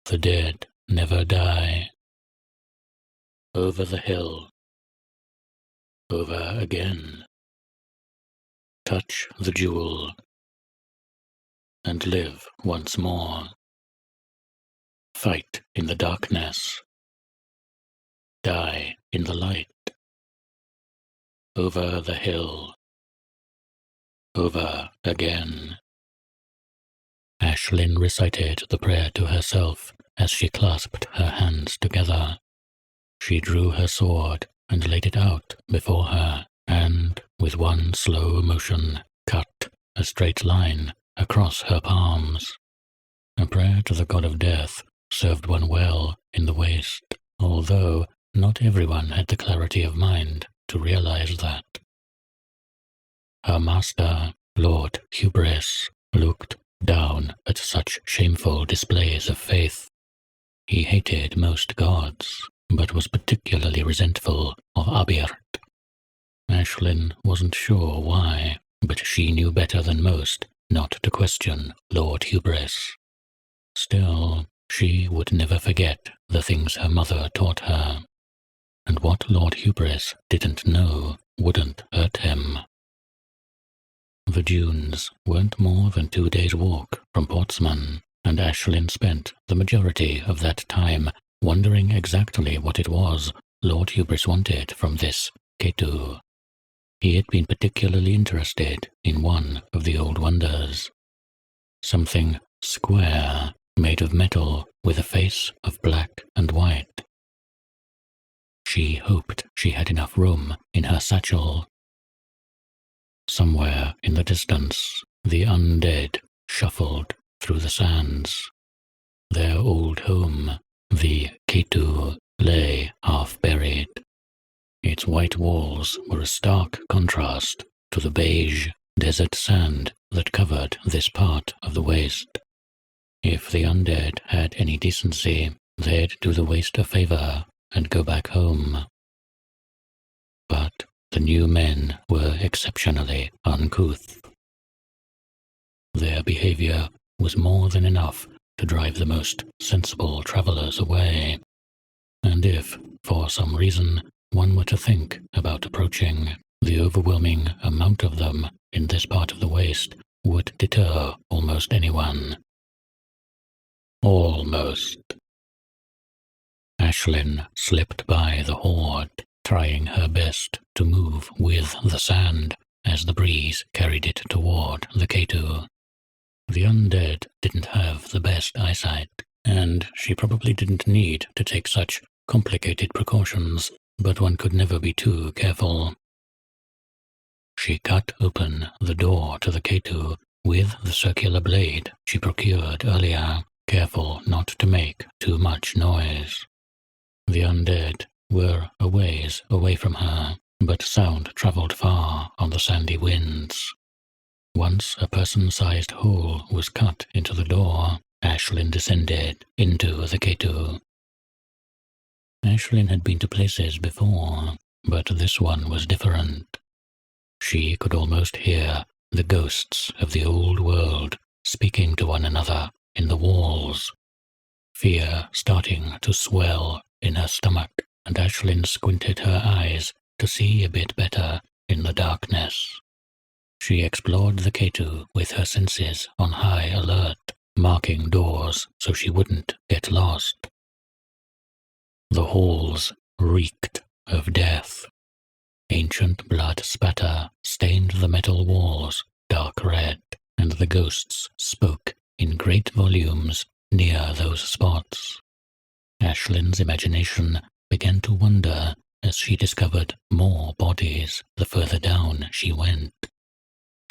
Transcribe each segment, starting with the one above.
the dead never die. Over the hill. Over again. Touch the jewel. And live once more. Fight in the darkness. Die in the light. Over the hill. Over again. Ashlyn recited the prayer to herself as she clasped her hands together. She drew her sword and laid it out before her, and, with one slow motion, cut a straight line across her palms. A prayer to the god of death served one well in the waste, although not everyone had the clarity of mind to realize that. Her master, Lord Hubris, looked down at such shameful displays of faith. He hated most gods, but was particularly resentful of Abiert. Ashlyn wasn't sure why, but she knew better than most not to question Lord Hubris. Still, she would never forget the things her mother taught her, and what Lord Hubris didn't know wouldn't hurt him. The dunes weren't more than 2 days' walk from Portsmouth, and Ashlyn spent the majority of that time wondering exactly what it was Lord Hubris wanted from this Ketu. He had been particularly interested in one of the old wonders. Something square, made of metal with a face of black and white. She hoped she had enough room in her satchel. Somewhere in the distance, the undead shuffled through the sands. Their old home, the Ketu, lay half-buried. Its white walls were a stark contrast to the beige desert sand that covered this part of the waste. If the undead had any decency, they'd do the waste a favor and go back home. But the new men were exceptionally uncouth. Their behavior was more than enough to drive the most sensible travelers away, and if, for some reason, one were to think about approaching, the overwhelming amount of them in this part of the waste would deter almost anyone. Almost. Ashlyn slipped by the horde, trying her best to move with the sand as the breeze carried it toward the Ketu. The undead didn't have the best eyesight, and she probably didn't need to take such complicated precautions, but one could never be too careful. She cut open the door to the Ketu with the circular blade she procured earlier, careful not to make too much noise. The undead were a ways away from her, but sound travelled far on the sandy winds. Once a person-sized hole was cut into the door, Ashlyn descended into the Ketu. Ashlyn had been to places before, but this one was different. She could almost hear the ghosts of the old world speaking to one another in the walls. Fear starting to swell in her stomach, and Ashlyn squinted her eyes to see a bit better in the darkness. She explored the Ketu with her senses on high alert, marking doors so she wouldn't get lost. The halls reeked of death. Ancient blood spatter stained the metal walls dark red, and the ghosts spoke in great volumes near those spots. Ashlyn's imagination began to wander as she discovered more bodies the further down she went.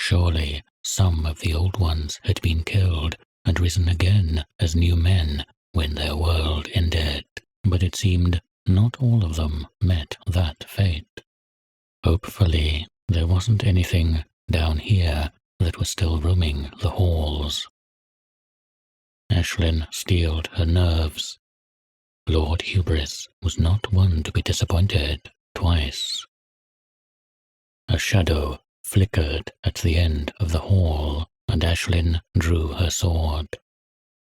Surely some of the old ones had been killed and risen again as new men when their world ended, but it seemed not all of them met that fate. Hopefully, there wasn't anything down here that was still roaming the halls. Ashlyn steeled her nerves. Lord Hubris was not one to be disappointed twice. A shadow flickered at the end of the hall, and Ashlyn drew her sword.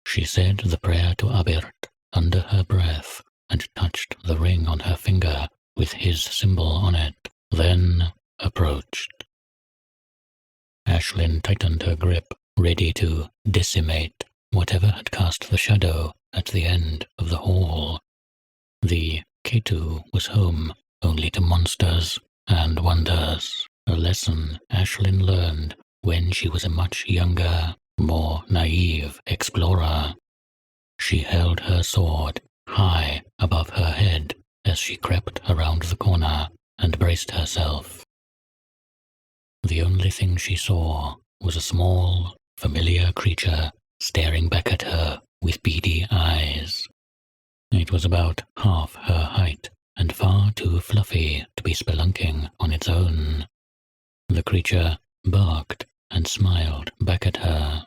She said the prayer to Abert under her breath and touched the ring on her finger with his symbol on it, then approached. Ashlyn tightened her grip, ready to decimate whatever had cast the shadow at the end of the hall. The Ketu was home only to monsters and wonders, a lesson Ashlyn learned when she was a much younger, more naive explorer. She held her sword high above her head as she crept around the corner and braced herself. The only thing she saw was a small, familiar creature staring back at her with beady eyes. It was about half her height and far too fluffy to be spelunking on its own. The creature barked and smiled back at her.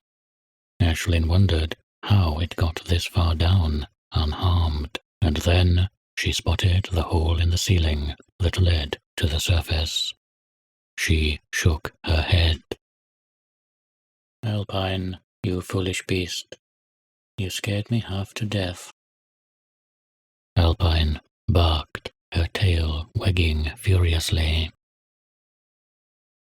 Ashlyn wondered how it got this far down unharmed, and then she spotted the hole in the ceiling that led to the surface. She shook her head. "Alpine, you foolish beast. You scared me half to death." Alpine barked, her tail wagging furiously.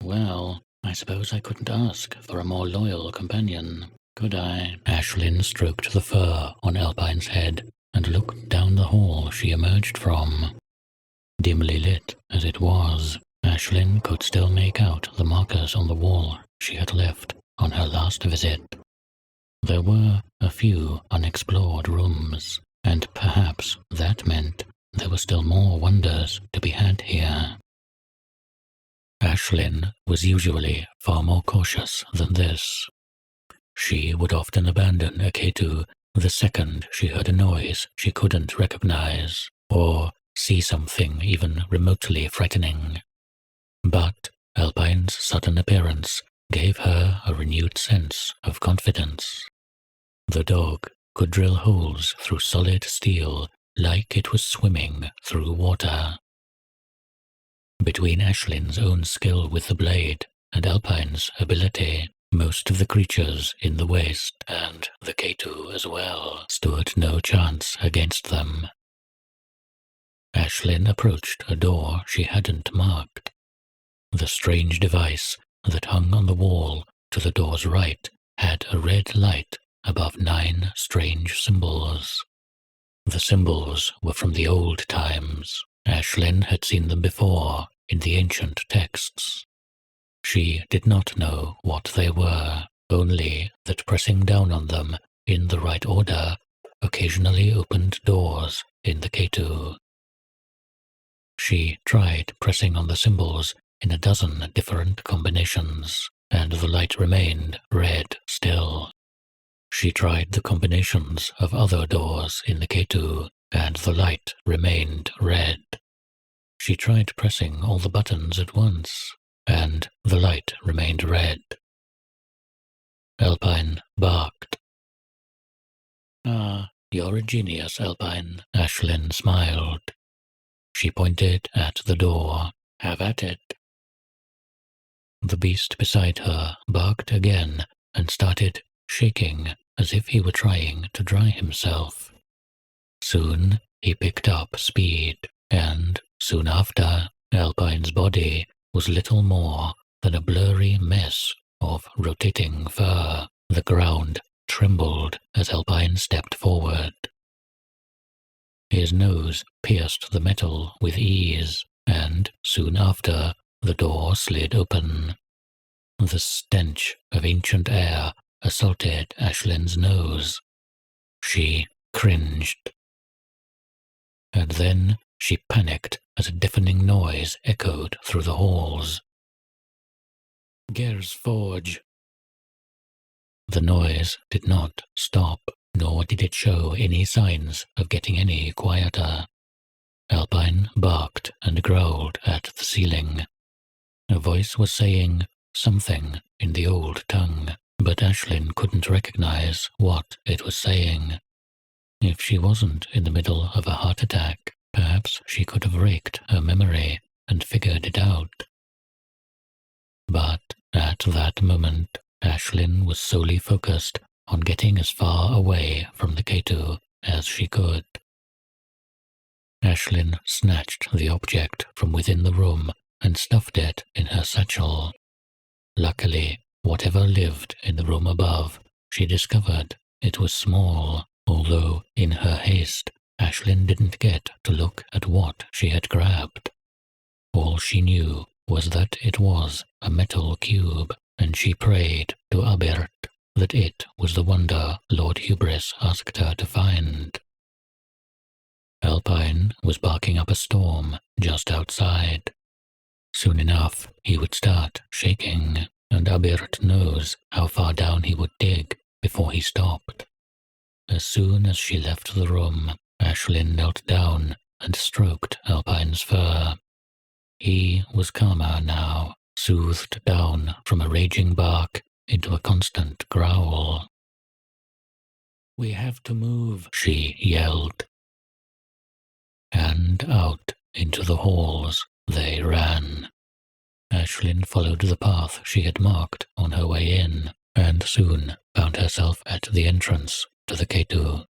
"Well, I suppose I couldn't ask for a more loyal companion, could I?" Ashlyn stroked the fur on Alpine's head and looked down the hall she emerged from. Dimly lit as it was, Ashlyn could still make out the markers on the wall she had left on her last visit. There were a few unexplored rooms, and perhaps that meant there were still more wonders to be had here. Ashlyn was usually far more cautious than this. She would often abandon a Ketu the second she heard a noise she couldn't recognize, or see something even remotely frightening. But Alpine's sudden appearance gave her a renewed sense of confidence. The dog could drill holes through solid steel like it was swimming through water. Between Ashlyn's own skill with the blade and Alpine's ability, most of the creatures in the waste, and the Ketu as well, stood no chance against them. Ashlyn approached a door she hadn't marked. The strange device that hung on the wall to the door's right had a red light above 9 strange symbols. The symbols were from the old times. Ashlyn had seen them before in the ancient texts. She did not know what they were, only that pressing down on them in the right order occasionally opened doors in the Ketu. She tried pressing on the symbols in a dozen different combinations, and the light remained red still. She tried the combinations of other doors in the Ketu, and the light remained red. She tried pressing all the buttons at once, and the light remained red. Alpine barked. "Ah, you're a genius, Alpine," Ashlyn smiled. She pointed at the door. "Have at it." The beast beside her barked again and started shaking as if he were trying to dry himself. Soon he picked up speed, and soon after, Alpine's body was little more than a blurry mess of rotating fur. The ground trembled as Alpine stepped forward. His nose pierced the metal with ease, and soon after, the door slid open. The stench of ancient air assaulted Ashlyn's nose. She cringed. And then she panicked as a deafening noise echoed through the halls. "Ger's forge." The noise did not stop, nor did it show any signs of getting any quieter. Alpine barked and growled at the ceiling. A voice was saying something in the old tongue, but Ashlyn couldn't recognize what it was saying. If she wasn't in the middle of a heart attack, perhaps she could have raked her memory and figured it out. But at that moment, Ashlyn was solely focused on getting as far away from the Ketu as she could. Ashlyn snatched the object from within the room and stuffed it in her satchel. Luckily, whatever lived in the room above, she discovered it was small, although in her haste, Ashlyn didn't get to look at what she had grabbed. All she knew was that it was a metal cube, and she prayed to Abert that it was the wonder Lord Hubris asked her to find. Alpine was barking up a storm just outside. Soon enough, he would start shaking, and Abert knows how far down he would dig before he stopped. As soon as she left the room, Ashlyn knelt down and stroked Alpine's fur. He was calmer now, soothed down from a raging bark into a constant growl. "We have to move," she yelled. And out into the halls they ran. Ashlyn followed the path she had marked on her way in, and soon found herself at the entrance to the Ketu.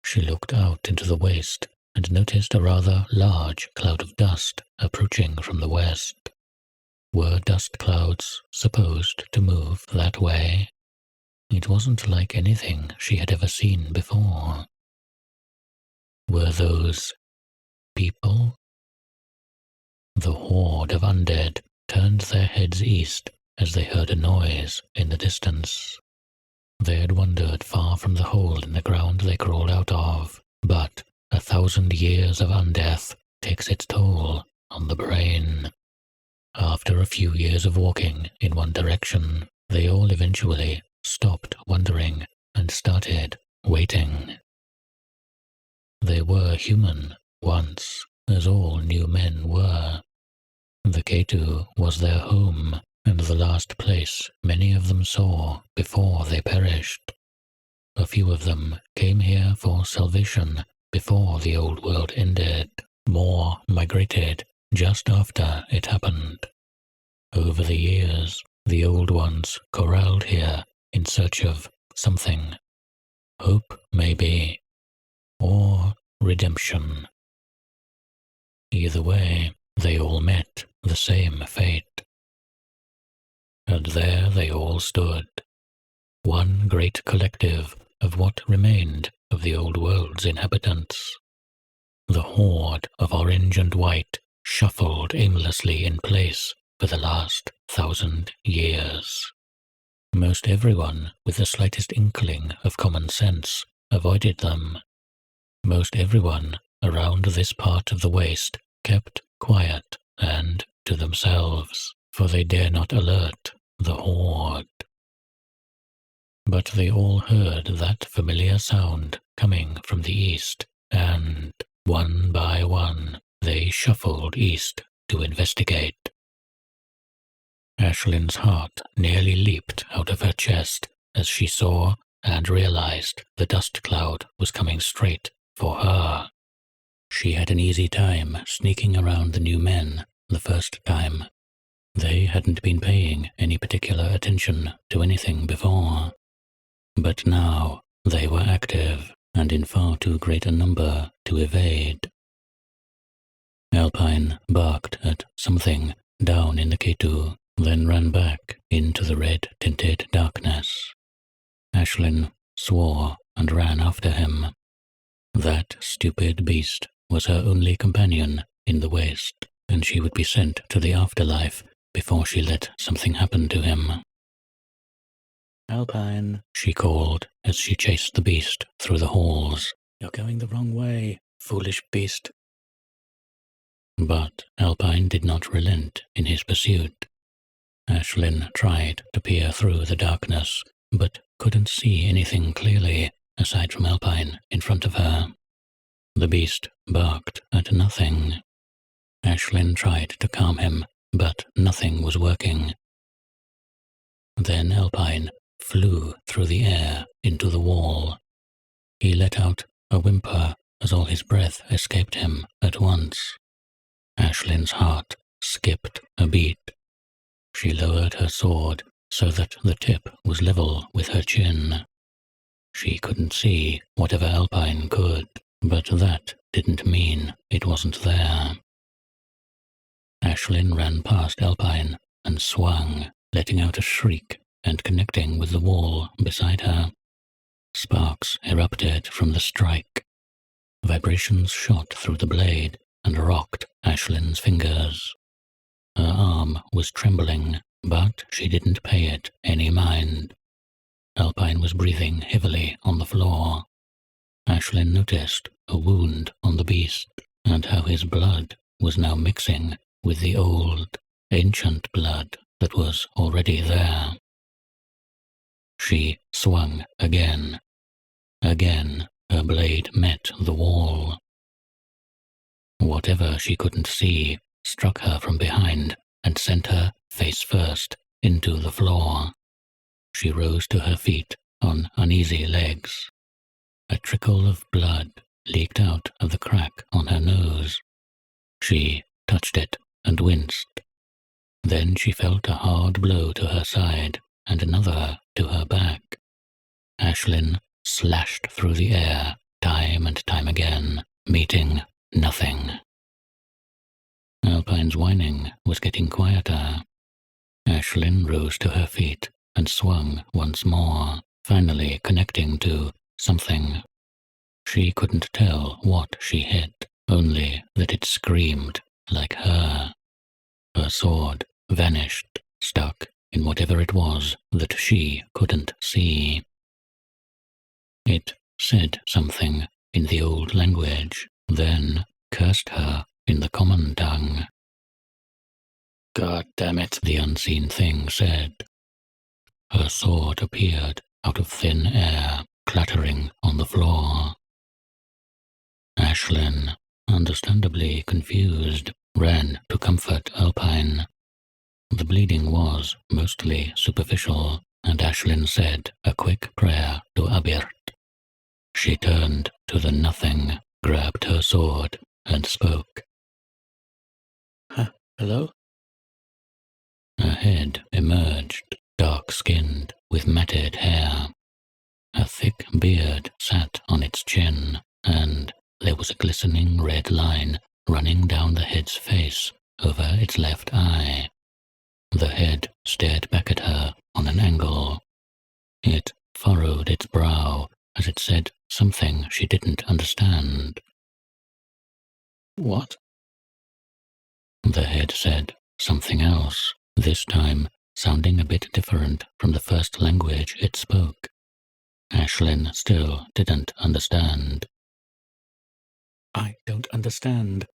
She looked out into the waste and noticed a rather large cloud of dust approaching from the west. Were dust clouds supposed to move that way? It wasn't like anything she had ever seen before. Were those people? The horde of undead turned their heads east as they heard a noise in the distance. They had wandered far from the hole in the ground they crawled out of, but 1,000 years of undeath takes its toll on the brain. After a few years of walking in one direction, they all eventually stopped wandering and started waiting. They were human once, as all new men were. The Ketu was their home, and the last place many of them saw before they perished. A few of them came here for salvation before the old world ended. More migrated just after it happened. Over the years, the old ones corralled here in search of something. Hope, maybe, or redemption. Either way, they all met the same fate. And there they all stood, one great collective of what remained of the old world's inhabitants. The horde of orange and white shuffled aimlessly in place for the last 1,000 years. Most everyone with the slightest inkling of common sense avoided them. Most everyone around this part of the waste kept quiet and to themselves, for they dare not alert the horde. But they all heard that familiar sound coming from the east, and one by one they shuffled east to investigate. Ashlyn's heart nearly leaped out of her chest as she saw and realized the dust cloud was coming straight for her. She had an easy time sneaking around the new men the first time. They hadn't been paying any particular attention to anything before. But now they were active and in far too great a number to evade. Alpine barked at something down in the Ketu, then ran back into the red-tinted darkness. Ashlyn swore and ran after him. That stupid beast was her only companion in the waste, and she would be sent to the afterlife before she let something happen to him. "Alpine," she called as she chased the beast through the halls. "You're going the wrong way, foolish beast." But Alpine did not relent in his pursuit. Ashlyn tried to peer through the darkness, but couldn't see anything clearly aside from Alpine in front of her. The beast barked at nothing. Ashlyn tried to calm him, but nothing was working. Then Alpine flew through the air into the wall. He let out a whimper as all his breath escaped him at once. Ashlyn's heart skipped a beat. She lowered her sword so that the tip was level with her chin. She couldn't see whatever Alpine could, but that didn't mean it wasn't there. Ashlyn ran past Alpine and swung, letting out a shriek and connecting with the wall beside her. Sparks erupted from the strike. Vibrations shot through the blade and rocked Ashlyn's fingers. Her arm was trembling, but she didn't pay it any mind. Alpine was breathing heavily on the floor. Ashlyn noticed a wound on the beast, and how his blood was now mixing with the old, ancient blood that was already there. She swung again. Again, her blade met the wall. Whatever she couldn't see struck her from behind and sent her face first into the floor. She rose to her feet on uneasy legs. A trickle of blood leaked out of the crack on her nose. She touched it and winced. Then she felt a hard blow to her side and another to her back. Ashlyn slashed through the air time and time again, meeting nothing. Alpine's whining was getting quieter. Ashlyn rose to her feet and swung once more, finally connecting to something. She couldn't tell what she hit, only that it screamed like her. Her sword vanished, stuck in whatever it was that she couldn't see. It said something in the old language, then cursed her in the common tongue. "God damn it," the unseen thing said. Her sword appeared out of thin air, clattering on the floor. Ashlyn, understandably confused, ran to comfort Alpine. The bleeding was mostly superficial, and Ashlyn said a quick prayer to Abirt. She turned to the nothing, grabbed her sword, and spoke. Hello? A head emerged, dark-skinned, with matted hair. A thick beard sat on its chin, and there was a glistening red line running down the head's face over its left eye. The head stared back at her on an angle. It furrowed its brow as it said something she didn't understand. What? The head said something else, this time sounding a bit different from the first language it spoke. Ashlyn still didn't understand. I don't understand.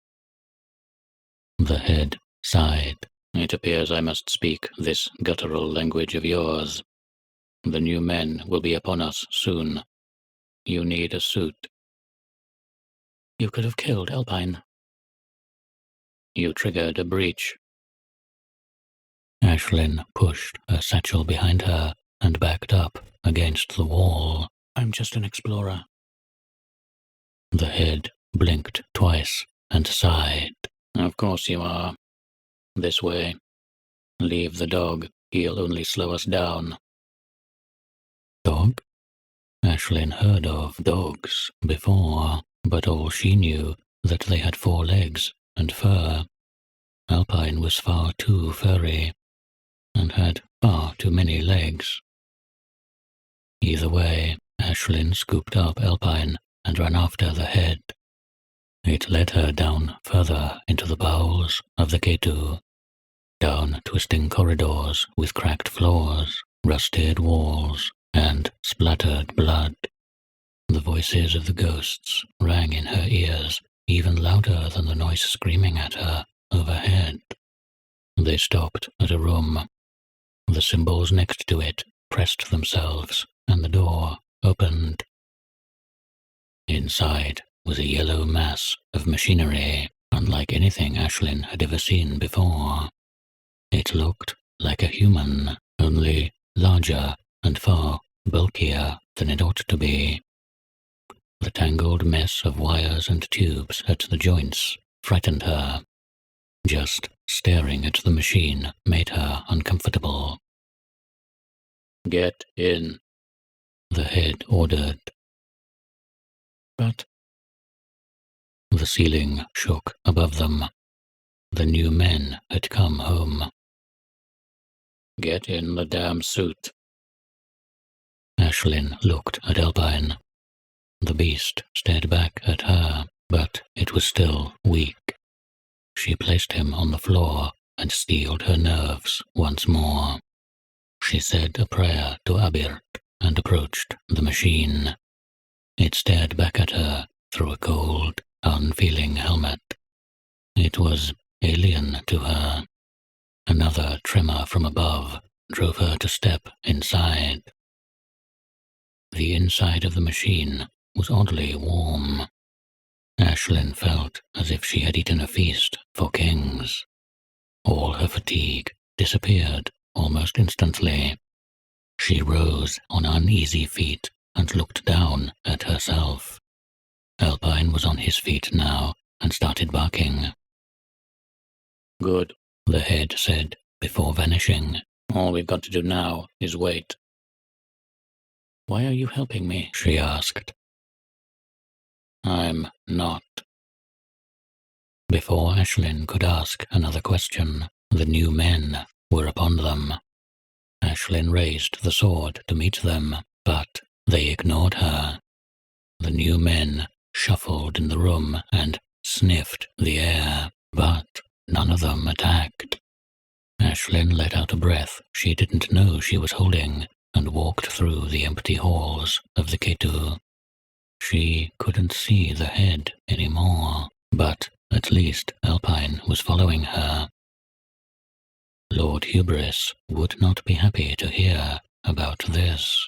The head sighed. It appears I must speak this guttural language of yours. The new men will be upon us soon. You need a suit. You could have killed Alpine. You triggered a breach. Ashlyn pushed her satchel behind her and backed up against the wall. I'm just an explorer. The head blinked twice and sighed. Of course you are. This way. Leave the dog. He'll only slow us down. Dog? Ashlyn heard of dogs before, but all she knew that they had 4 legs and fur. Alpine was far too furry, and had far too many legs. Either way, Ashlyn scooped up Alpine and ran after the head. It led her down further into the bowels of the Ketu, down twisting corridors with cracked floors, rusted walls, and splattered blood. The voices of the ghosts rang in her ears, even louder than the noise screaming at her overhead. They stopped at a room. The symbols next to it pressed themselves, and the door opened. Inside was a yellow mass of machinery, unlike anything Ashlyn had ever seen before. It looked like a human, only larger and far bulkier than it ought to be. The tangled mess of wires and tubes at the joints frightened her. Just staring at the machine made her uncomfortable. Get in. the head ordered. But the ceiling shook above them. The new men had come home. Get in the damn suit. Ashlyn looked at Alpine. The beast stared back at her, but it was still weak. She placed him on the floor and steeled her nerves once more. She said a prayer to Abirt and approached the machine. It stared back at her through a cold, unfeeling helmet. It was alien to her. Another tremor from above drove her to step inside. The inside of the machine was oddly warm. Ashlyn felt as if she had eaten a feast for kings. All her fatigue disappeared almost instantly. She rose on uneasy feet and looked down at herself. Alpine was on his feet now and started barking. Good, the head said before vanishing. All we've got to do now is wait. Why are you helping me? She asked. I'm not. Before Ashlyn could ask another question, the new men were upon them. Ashlyn raised the sword to meet them, but they ignored her. The new men shuffled in the room and sniffed the air, but none of them attacked. Ashlyn let out a breath she didn't know she was holding and walked through the empty halls of the Ketu. She couldn't see the head anymore, but at least Alpine was following her. Lord Hubris would not be happy to hear about this.